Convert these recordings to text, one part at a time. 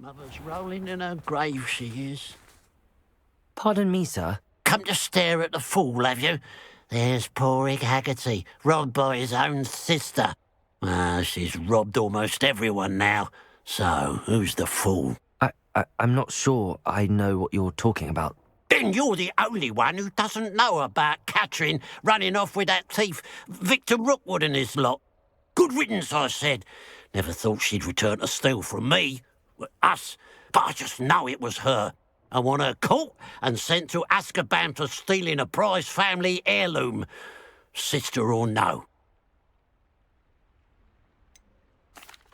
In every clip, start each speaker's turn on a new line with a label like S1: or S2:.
S1: Mother's rolling in her grave, she is.
S2: Pardon me, sir.
S1: Come to stare at the fool, have you? There's poor Ig Haggerty, robbed by his own sister. She's robbed almost everyone now. So, who's the fool?
S2: I'm not sure I know what you're talking about.
S1: Then you're the only one who doesn't know about Catherine running off with that thief, Victor Rookwood and his lot. Good riddance, I said. Never thought she'd return to steal from me, us, but I just know it was her. I want her caught and sent to Azkaban for stealing a prize family heirloom, sister or no.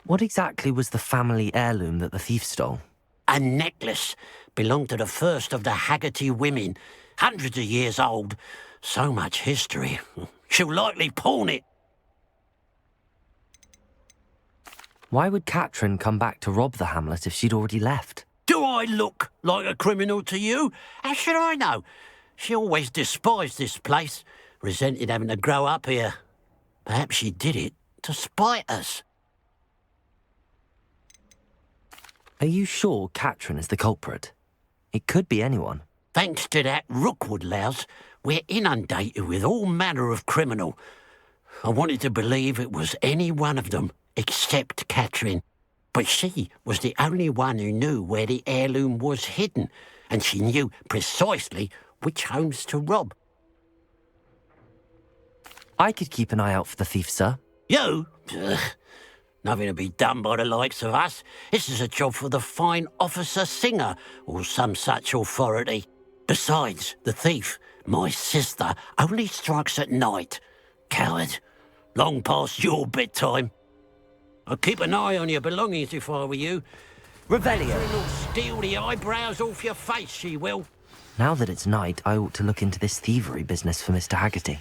S2: What exactly was the family heirloom that the thief stole?
S1: A necklace belonged to the first of the Haggerty women, hundreds of years old. So much history. She'll likely pawn it.
S2: Why would Catherine come back to rob the hamlet if she'd already left?
S1: Do I look like a criminal to you? How should I know? She always despised this place, resented having to grow up here. Perhaps she did it to spite us.
S2: Are you sure Catherine is the culprit? It could be anyone.
S1: Thanks to that Rookwood louse, we're inundated with all manner of criminal. I wanted to believe it was any one of them, except Catherine. But she was the only one who knew where the heirloom was hidden, and she knew precisely which homes to rob.
S2: I could keep an eye out for the thief, sir.
S1: You? Nothing to be done by the likes of us. This is a job for the fine officer Singer, or some such authority. Besides, the thief, my sister, only strikes at night. Coward. Long past your bedtime. I'd keep an eye on your belongings if I were you.
S2: Revelio.
S1: Catherine will steal the eyebrows off your face, she will.
S2: Now that it's night, I ought to look into this thievery business for Mr. Haggerty.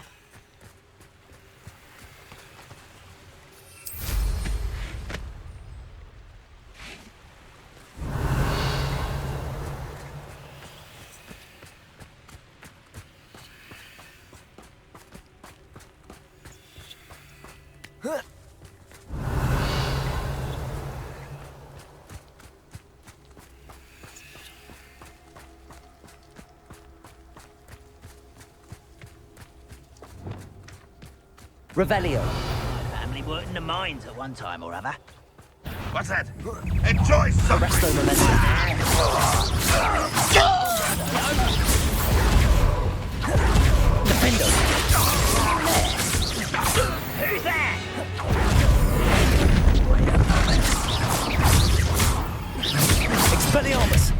S2: Revelio.
S3: Family worked in the mines at one time or other.
S4: What's that? Enjoy some.
S2: Resto momentum. Defender.
S3: Who's that?
S2: Expelliarmus.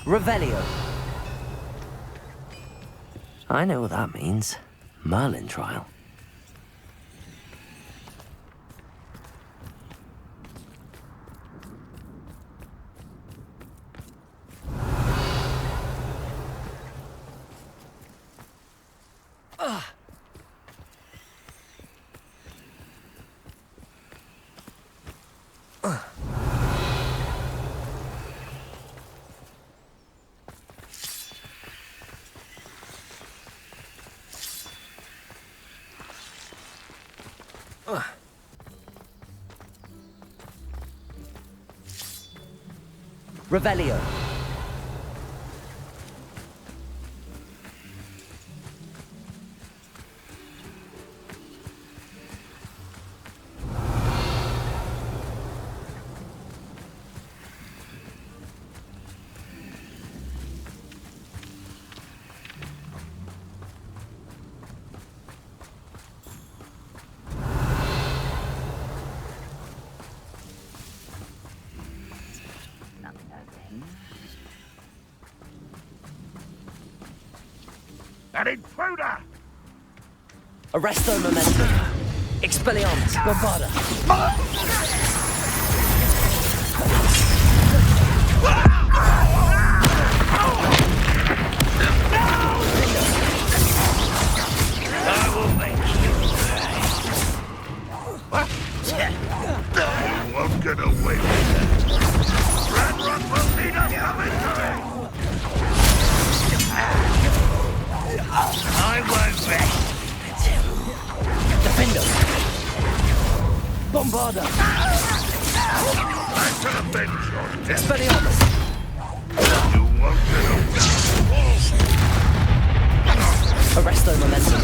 S2: Revelio. I know what that means. Merlin trial. Revelio.
S4: An intruder!
S2: Arresto momentum. Expelliarmus. Bombarda.
S3: I will make you
S4: You won't get away with it. Red Rock will need us coming to it!
S5: Bombarda!
S4: I shall avenge your death.
S5: Expelliarmus!
S4: You won't get away.
S5: Arresto momentum.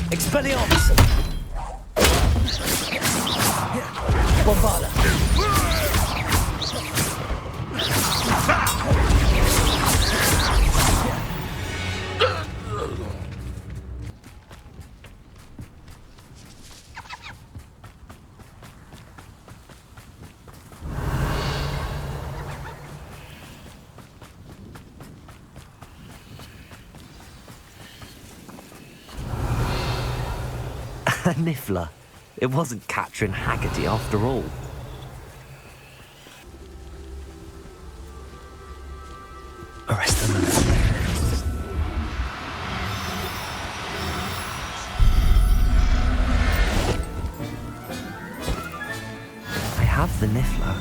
S5: Expelliarmus! Bombarda!
S2: A niffler. It wasn't Catherine Haggerty after all.
S5: Arresto momentum.
S2: I have the niffler.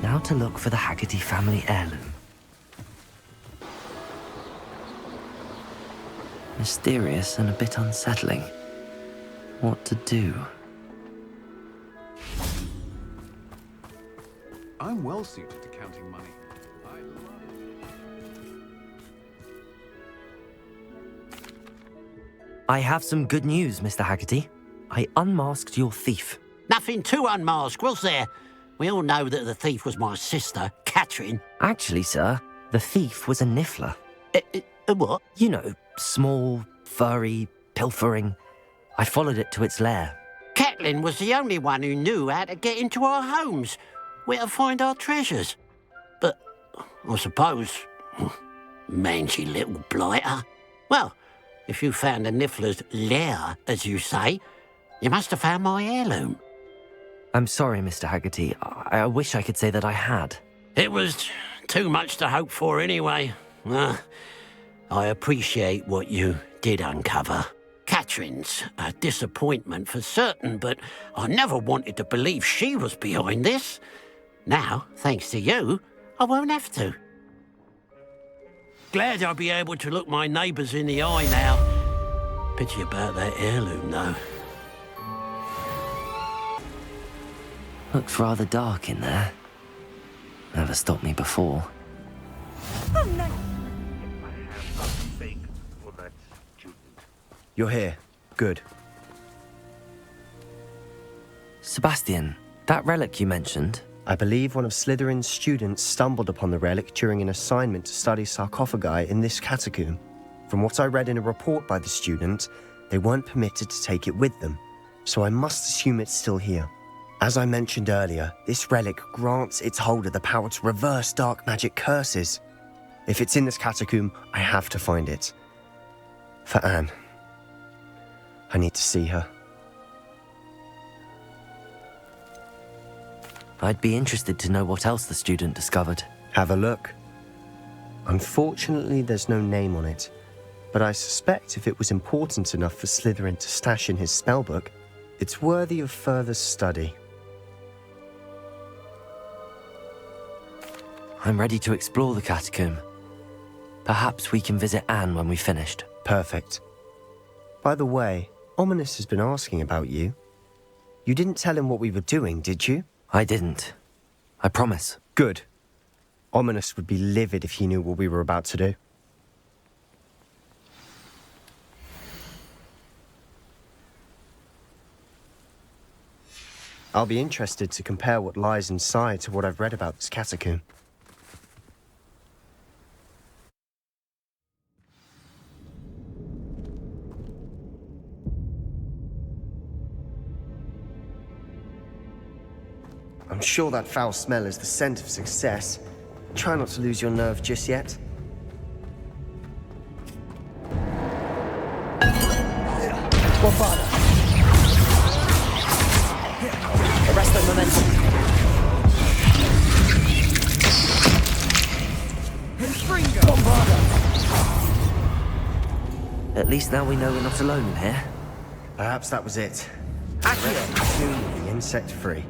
S2: Now to look for the Haggerty family heirloom. Mysterious and a bit unsettling. What to do?
S6: I'm well suited to counting money. I love it.
S2: I have some good news, Mr. Haggerty. I unmasked your thief.
S1: Nothing to unmask, was there? We all know that the thief was my sister, Catherine.
S2: Actually, sir, the thief was a niffler.
S1: What?
S2: You know, small, furry, pilfering. I followed it to its lair.
S1: Catelyn was the only one who knew how to get into our homes, where to find our treasures. But I suppose, mangy little blighter. Well, if you found the Niffler's lair, as you say, you must have found my heirloom.
S2: I'm sorry, Mr. Haggerty. I wish I could say that I had.
S1: It was too much to hope for anyway. I appreciate what you did uncover. Catherine's a disappointment for certain, but I never wanted to believe she was behind this. Now, thanks to you, I won't have to. Glad I'll be able to look my neighbours in the eye now. Pity about that heirloom, though.
S2: Looks rather dark in there. Never stopped me before.
S4: Big for that student.
S5: You're here. Good.
S2: Sebastian, that relic you mentioned,
S7: I believe one of Slytherin's students stumbled upon the relic during an assignment to study sarcophagi in this catacomb. From what I read in a report by the student, they weren't permitted to take it with them, so I must assume it's still here. As I mentioned earlier, this relic grants its holder the power to reverse dark magic curses. If it's in this catacomb, I have to find it. For Anne. I need to see her.
S2: I'd be interested to know what else the student discovered.
S7: Have a look. Unfortunately, there's no name on it, but I suspect if it was important enough for Slytherin to stash in his spellbook, it's worthy of further study.
S2: I'm ready to explore the catacomb. Perhaps we can visit Anne when we've finished.
S7: Perfect. By the way, Ominous has been asking about you. You didn't tell him what we were doing, did you?
S2: I didn't. I promise.
S7: Good. Ominous would be livid if he knew what we were about to do. I'll be interested to compare what lies inside to what I've read about this catacomb. I'm sure that foul smell is the scent of success. Try not to lose your nerve just yet.
S5: Bombarda! Arresto momentum. Bombarda!
S2: At least now we know we're not alone in here.
S7: Perhaps that was it.
S5: Accio!
S7: Tomb will be insect-free.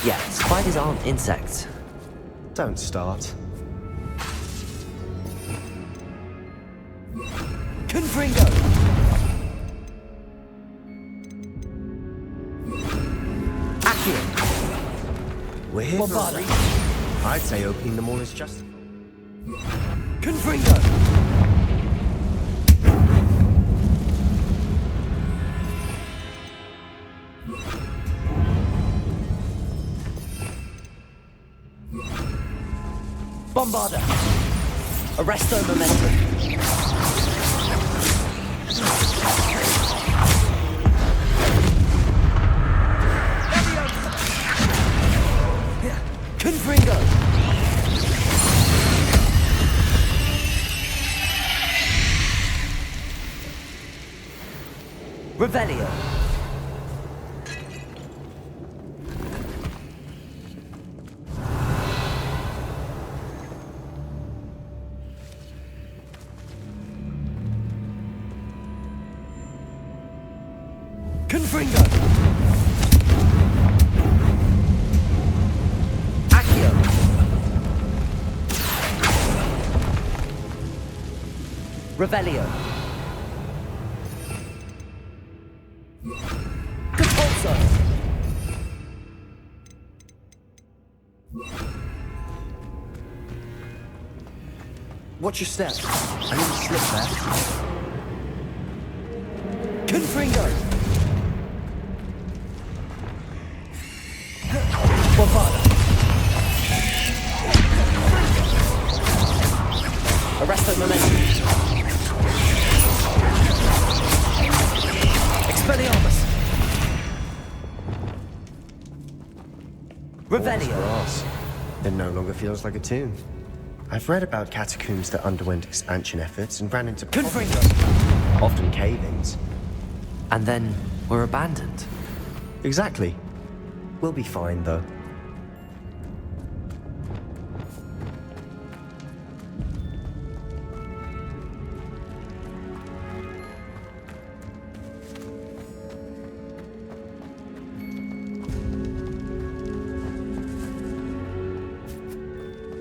S2: Yeah, spiders aren't insects.
S7: Don't start.
S5: Confringo! Accio.
S7: We're here for a
S5: Bombarda.
S7: reason. I'd say opening them all is justified.
S5: Confringo. Bombarda. Arresto momentum. Confringo. Revelio. Confringo. Accio. Revelio. Compulso.
S7: Watch your step. I need to slip there.
S5: Confringo. Bombarda. Arresto momentum. Expelliarmus. Revelio.
S7: Brass. It no longer feels like a tomb. I've read about catacombs that underwent expansion efforts and ran into
S5: Confringo.
S7: problems, often cave-ins.
S2: And then were abandoned.
S7: Exactly. We'll be fine, though.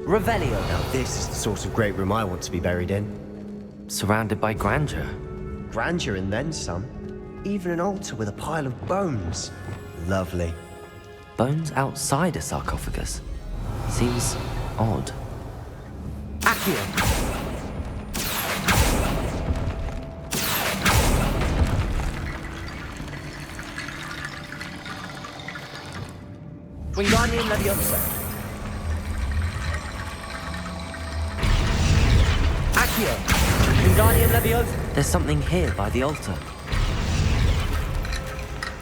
S5: Revelio.
S7: Now this is the sort of great room I want to be buried in.
S2: Surrounded by grandeur.
S7: Grandeur and then some. Even an altar with a pile of bones. Lovely.
S2: Bones outside a sarcophagus. Seems odd.
S5: Accio. Wingardium Leviosa. Accio. Wingardium Leviosa.
S2: There's something here by the altar.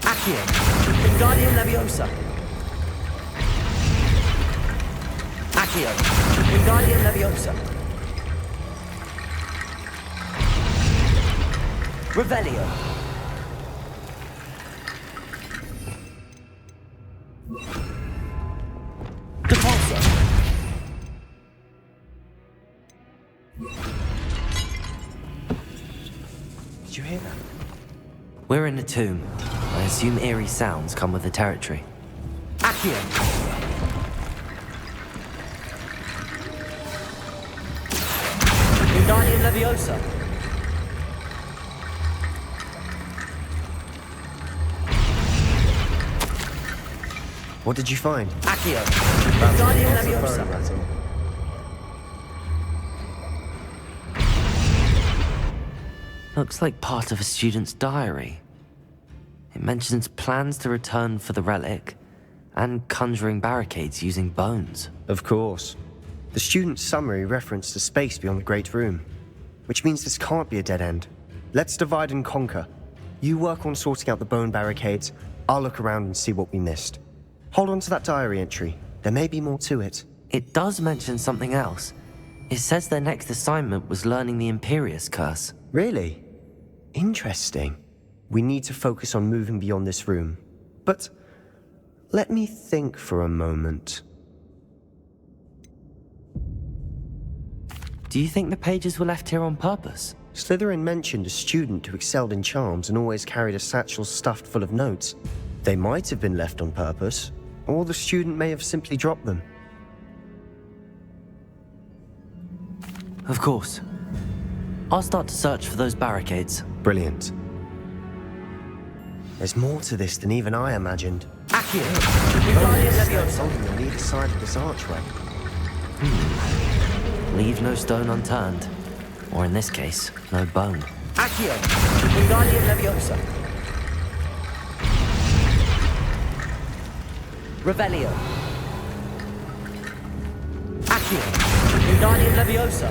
S5: Accio. Wingardium Leviosa. Accio. Wingardium Leviosa. Revelio. Depulso.
S7: Did you hear that?
S2: We're in a tomb. I assume eerie sounds come with the territory.
S5: Accio. Wingardium Leviosa.
S7: What did you find?
S5: Accio. Wingardium
S7: Lots of
S5: Leviosa.
S7: bone rattle.
S2: Looks like part of a student's diary. It mentions plans to return for the relic and conjuring barricades using bones.
S7: Of course. The student's summary referenced a space beyond the Great Room, which means this can't be a dead end. Let's divide and conquer. You work on sorting out the bone barricades, I'll look around and see what we missed. Hold on to that diary entry. There may be more to it.
S2: It does mention something else. It says their next assignment was learning the Imperius Curse.
S7: Really? Interesting. We need to focus on moving beyond this room. But let me think for a moment.
S2: Do you think the pages were left here on purpose?
S7: Slytherin mentioned a student who excelled in charms and always carried a satchel stuffed full of notes. They might have been left on purpose, or the student may have simply dropped them.
S2: Of course. I'll start to search for those barricades.
S7: Brilliant. There's more to this than even I imagined.
S5: Accio. Accio. Wingardium Leviosa.
S7: Holding on either side of this archway.
S2: Leave no stone unturned. Or in this case, no bone.
S5: Accio. Wingardium Leviosa. Revelio. Accio. Wingardium Leviosa.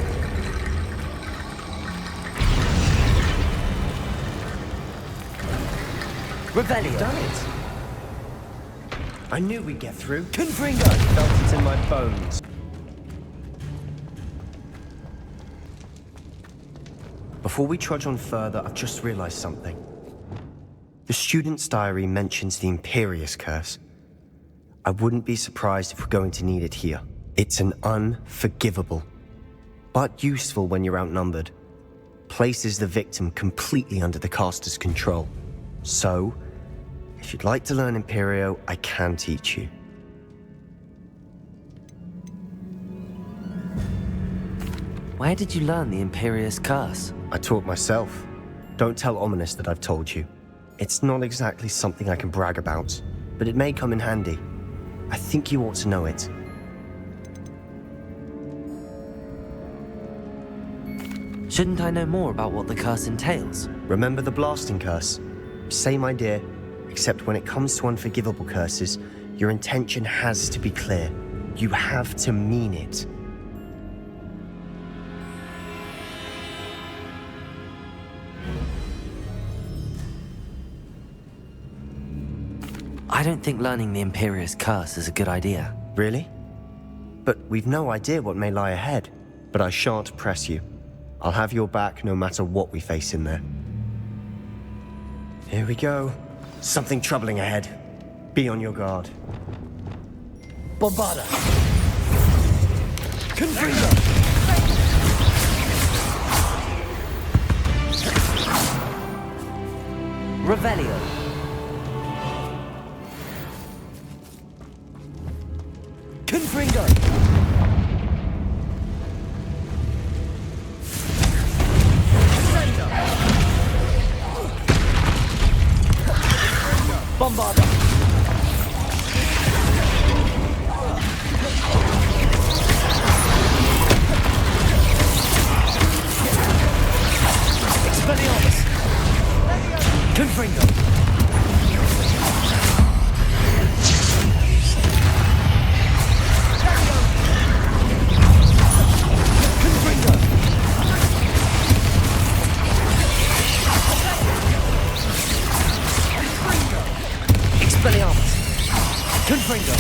S5: Revelio.
S7: Done it. I knew we'd get through.
S5: Confringo.
S7: Felt it in my bones. Before we trudge on further, I've just realized something. The student's diary mentions the Imperius Curse. I wouldn't be surprised if we're going to need it here. It's an unforgivable, but useful when you're outnumbered. Places the victim completely under the caster's control. So, if you'd like to learn Imperio, I can teach you.
S2: Where did you learn the Imperius Curse?
S7: I taught myself. Don't tell Ominous that I've told you. It's not exactly something I can brag about, but it may come in handy. I think you ought to know it.
S2: Shouldn't I know more about what the curse entails?
S7: Remember the blasting curse? Same idea, except when it comes to unforgivable curses, your intention has to be clear. You have to mean it.
S2: I don't think learning the Imperius Curse is a good idea.
S7: Really? But we've no idea what may lie ahead. But I shan't press you. I'll have your back no matter what we face in there. Here we go. Something troubling ahead. Be on your guard.
S5: Bombarda. Confringo. Revelio. Confringo. Bombarda. Expelliarmus. Confringo. Confringo. Expelliarmus. Confringo.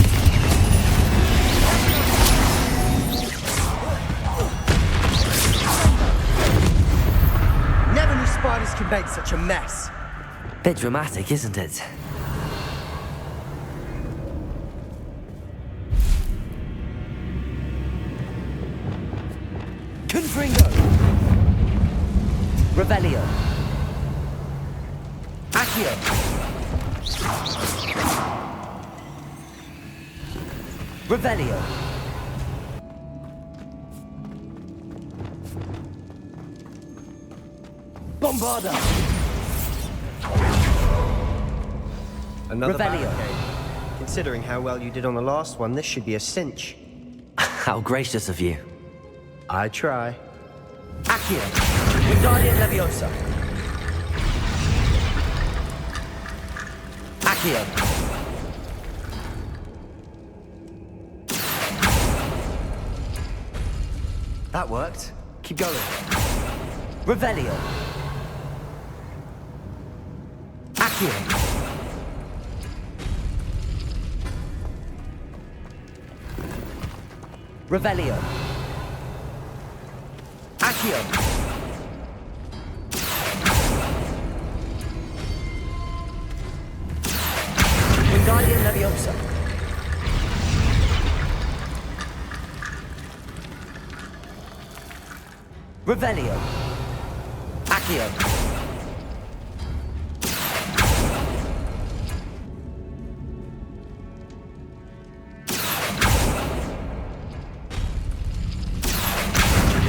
S7: Never knew spiders could make such a mess.
S2: Bit dramatic, isn't it?
S5: Confringo. Revelio. Accio. Revelio. Bombarda.
S7: Another
S5: Revelio.
S7: barricade. Considering how well you did on the last one, this should be a cinch.
S2: How gracious of you.
S7: I try.
S5: Accio. Wingardium Leviosa. Accio.
S7: That worked. Keep going.
S5: Revelio. Accio. Revelio. Accio. Wingardium Leviosa. Revelio. Accio.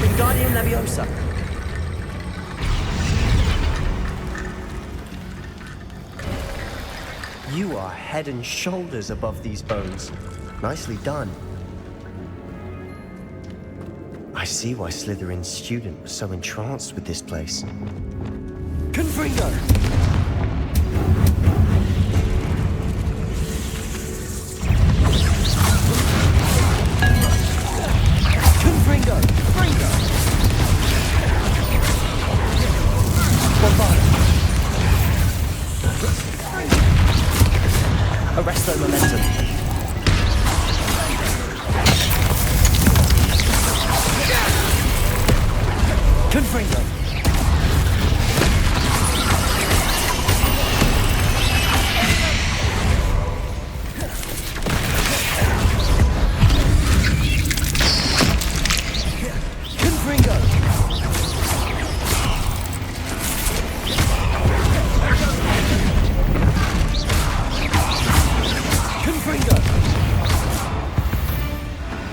S5: Wingardium Leviosa.
S7: You are head and shoulders above these bones. Nicely done. I see why Slytherin's student was so entranced with this place.
S5: Confringo! Confringo! Fringo! Bombard! Arresto momentum. Confringo!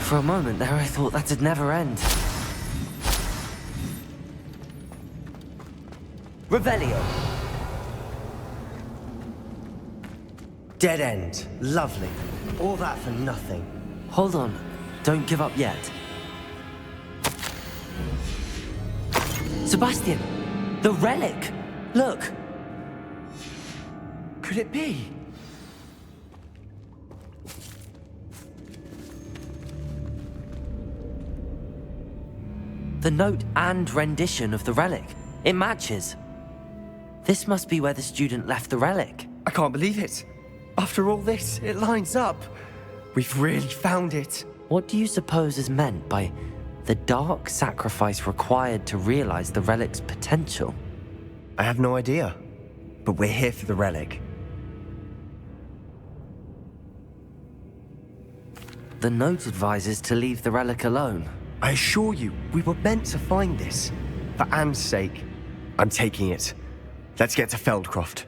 S2: For a moment there, I thought that'd never end.
S5: Revelio.
S7: Dead end. Lovely. All that for nothing.
S2: Hold on. Don't give up yet. Sebastian! The relic! Look!
S5: Could it be?
S2: The note and rendition of the relic. It matches. This must be where the student left the relic.
S7: I can't believe it. After all this, it lines up. We've really found it.
S2: What do you suppose is meant by the dark sacrifice required to realize the relic's potential?
S7: I have no idea. But we're here for the relic.
S2: The note advises to leave the relic alone.
S7: I assure you, we were meant to find this. For Anne's sake. I'm taking it. Let's get to Feldcroft.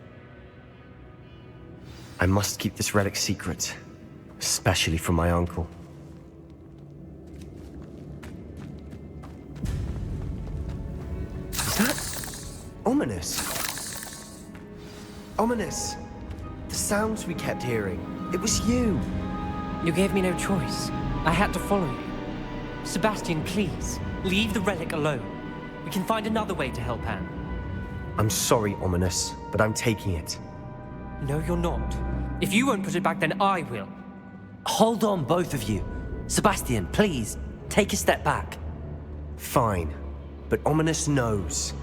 S7: I must keep this relic secret. Especially from my uncle. Is that ominous? Ominous. The sounds we kept hearing. It was you.
S8: You gave me no choice. I had to follow you. Sebastian, please, leave the relic alone. We can find another way to help Anne.
S7: I'm sorry, Ominous, but I'm taking it.
S8: No, you're not. If you won't put it back, then I will.
S2: Hold on, both of you. Sebastian, please, take a step back.
S7: Fine, but Ominous knows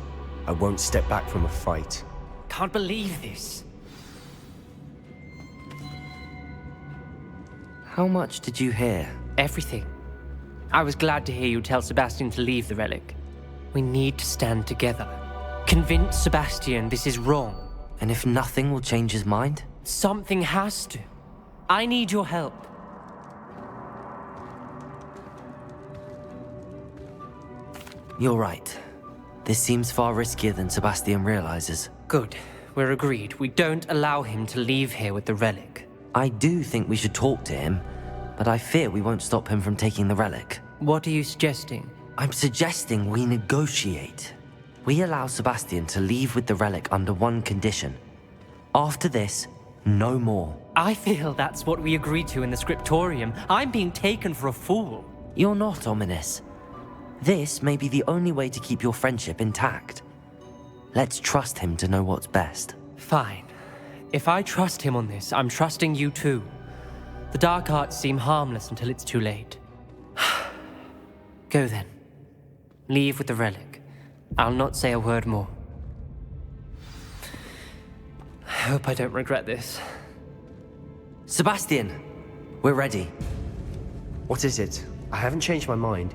S7: I won't step back from a fight.
S8: Can't believe this.
S2: How much did you hear?
S8: Everything. I was glad to hear you tell Sebastian to leave the relic. We need to stand together. Convince Sebastian this is wrong.
S2: And if nothing will change his mind?
S8: Something has to. I need your help.
S2: You're right. This seems far riskier than Sebastian realizes.
S8: Good. We're agreed. We don't allow him to leave here with the relic.
S2: I do think we should talk to him, but I fear we won't stop him from taking the relic.
S8: What are you suggesting?
S2: I'm suggesting we negotiate. We allow Sebastian to leave with the relic under one condition. After this, no more.
S8: I feel that's what we agreed to in the scriptorium. I'm being taken for a fool.
S2: You're not, Ominous. This may be the only way to keep your friendship intact. Let's trust him to know what's best.
S8: Fine. If I trust him on this, I'm trusting you too. The dark arts seem harmless until it's too late. Go then. Leave with the relic. I'll not say a word more. I hope I don't regret this.
S2: Sebastian, we're ready.
S7: What is it? I haven't changed my mind.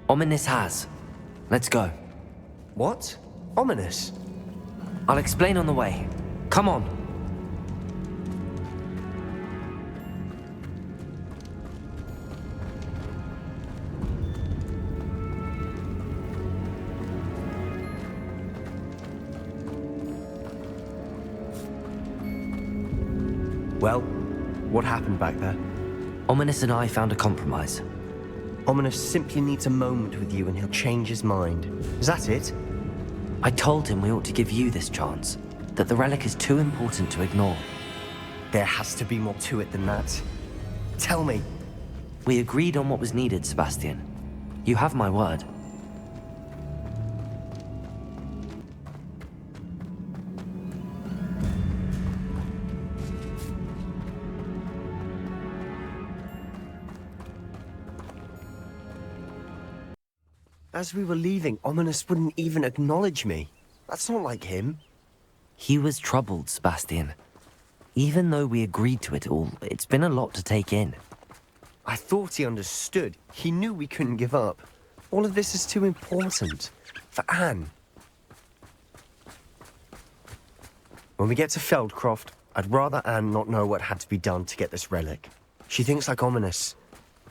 S2: Ominous has. Let's go.
S7: What? Ominous?
S2: I'll explain on the way. Come on.
S7: Well, what happened back there?
S2: Ominous and I found a compromise.
S7: Ominous simply needs a moment with you and he'll change his mind. Is that it?
S2: I told him we ought to give you this chance, that the relic is too important to ignore.
S7: There has to be more to it than that. Tell me.
S2: We agreed on what was needed, Sebastian. You have my word.
S7: As we were leaving, Ominous wouldn't even acknowledge me. That's not like him.
S2: He was troubled, Sebastian. Even though we agreed to it all, it's been a lot to take in.
S7: I thought he understood. He knew we couldn't give up. All of this is too important. For Anne. When we get to Feldcroft, I'd rather Anne not know what had to be done to get this relic. She thinks like Ominous.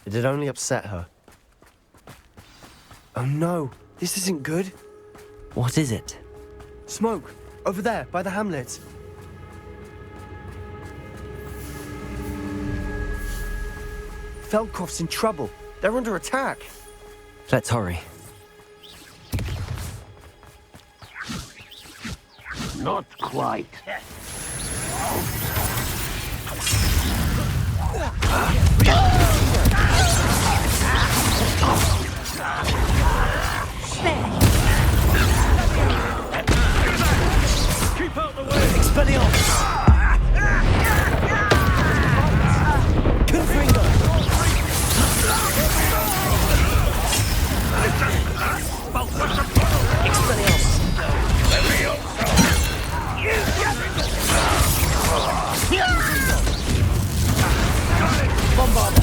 S7: It'd only upset her. Oh no, this isn't good.
S2: What is it?
S7: Smoke, over there, by the hamlet. Feldcroft's in trouble. They're under attack.
S2: Let's hurry.
S1: Not quite.
S3: Keep out the way!
S5: Expelliarmus! Confringo! Expelliarmus! Bombarda!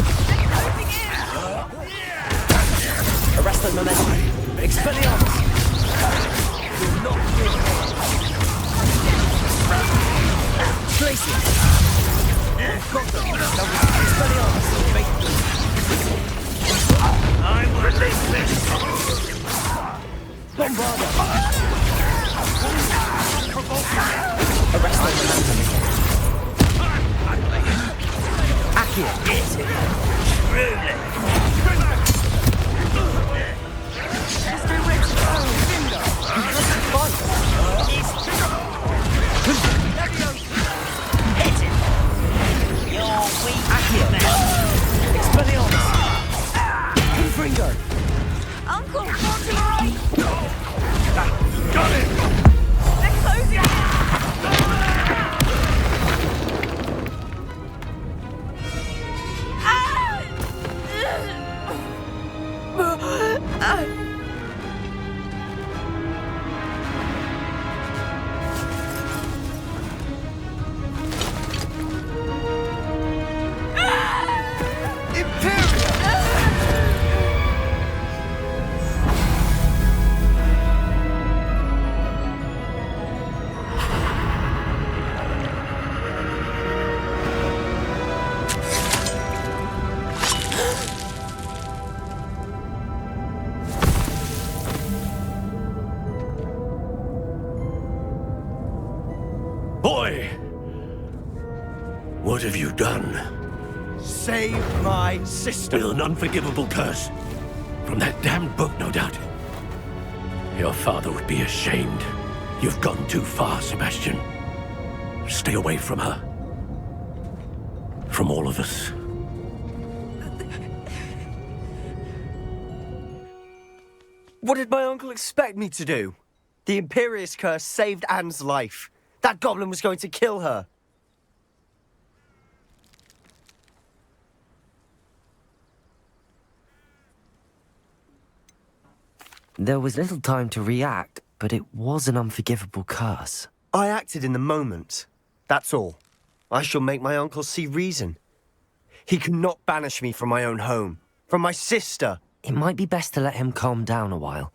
S5: Arresto momentum! Expelliarmus! Glacier!
S3: I will release this!
S5: Bombarda! Arresto momentum! Accio! Expelliarmus! Confringo!
S9: Uncle, more to the right!
S4: Got it!
S9: They're closing!
S1: Boy! What have you done?
S7: Save my sister.
S1: With an unforgivable curse. From that damned book, no doubt. Your father would be ashamed. You've gone too far, Sebastian. Stay away from her. From all of us.
S7: What did my uncle expect me to do? The Imperious curse saved Anne's life. That goblin was going to kill her.
S2: There was little time to react, but it was an unforgivable curse.
S7: I acted in the moment. That's all. I shall make my uncle see reason. He cannot banish me from my own home, from my sister.
S2: It might be best to let him calm down a while.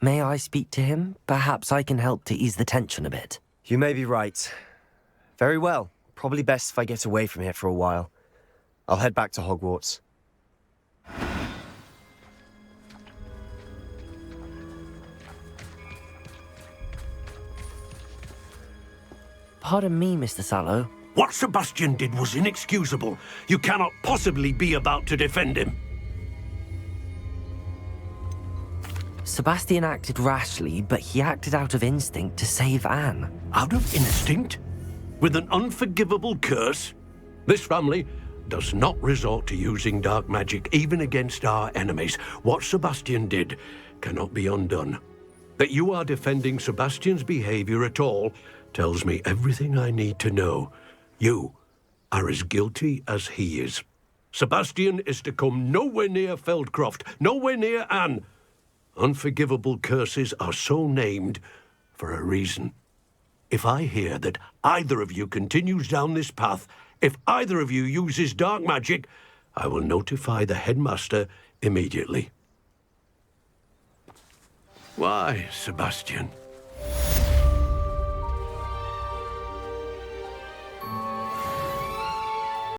S2: May I speak to him? Perhaps I can help to ease the tension a bit.
S7: You may be right. Very well. Probably best if I get away from here for a while. I'll head back to Hogwarts.
S2: Pardon me, Mr. Sallow.
S1: What Sebastian did was inexcusable. You cannot possibly be about to defend him.
S2: Sebastian acted rashly, but he acted out of instinct to save Anne.
S1: Out of instinct? with an unforgivable curse? This family does not resort to using dark magic even against our enemies. What Sebastian did cannot be undone. That you are defending Sebastian's behavior at all tells me everything I need to know. You are as guilty as he is. Sebastian is to come nowhere near Feldcroft, nowhere near Anne. Unforgivable curses are so named for a reason. If I hear that either of you continues down this path, if either of you uses dark magic, I will notify the headmaster immediately. Why, Sebastian?